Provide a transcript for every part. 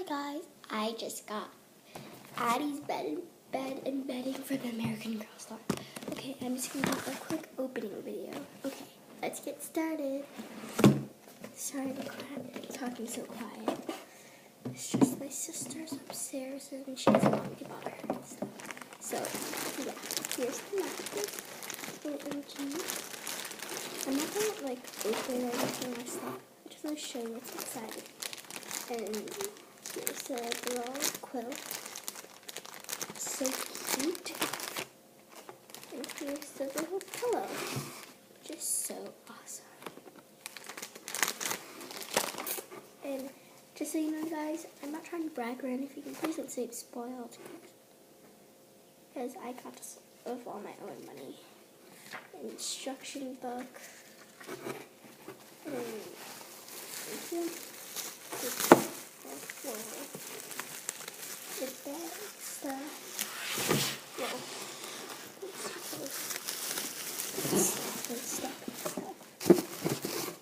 guys, I just got Addie's bed and bedding for the American Girl Star. Okay, I'm just gonna do a quick opening video. Okay, let's get started. Sorry for talking so quiet. It's just my sister's upstairs and she doesn't want me to bother her and stuff. So, yeah, here's the mattress. I'm not gonna open or anything like that. I just want to show you what's inside. And here's the little quilt. So cute. And here's the little pillow. Just so awesome. And just so you know, guys, I'm not trying to brag or anything. Please don't say it's spoiled. Because I got this with all my own money. Instruction book. And here. The bed stuff. Well,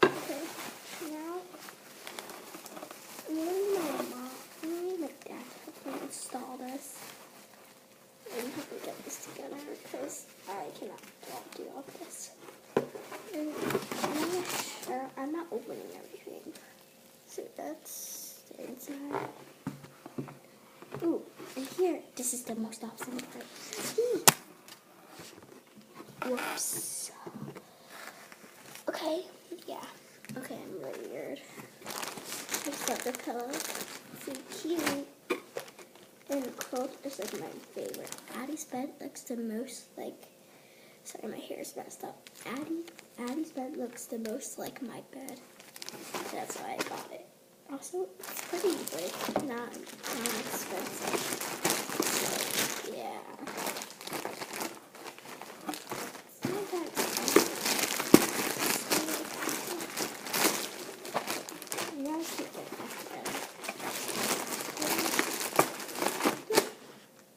okay, now me and my dad have to install this and help me get this together because I cannot do all this. And I'm not opening everything. So that's the inside. Ooh, and here, this is the most awesome part. Whoops. Okay, yeah. Okay, I'm really weird. Here's the pillow. So cute. And the quilt is my favorite. Addie's bed looks the most sorry, my hair is messed up. Addie's bed looks the most like my bed. That's why I got it. Also, it's pretty not expensive. So, yeah. It's not that expensive. Now I should get that together.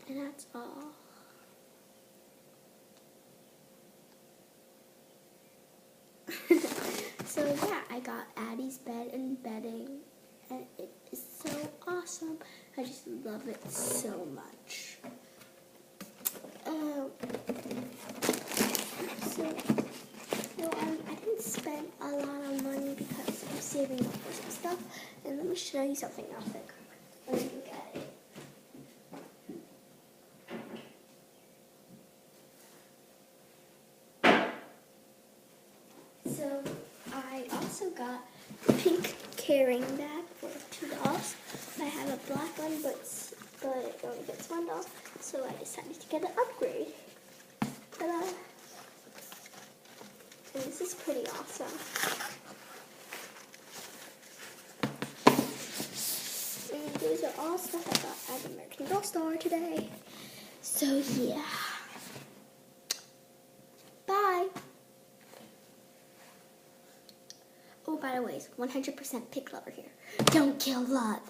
And that's all. So yeah, I got Addie's bed and bedding. And it is so awesome. I just love it so much. I didn't spend a lot of money because I'm saving up for some stuff. And let me show you something else that let me look at it. So I also got the pink carrying bag for $2. I have a black one, but it only gets $1, so I decided to get an upgrade. Ta-da! And this is pretty awesome. And these are all stuff I got at the American Girl Star today. So yeah. Bye! Oh, by the way, it's 100% pig lover here. Don't kill love.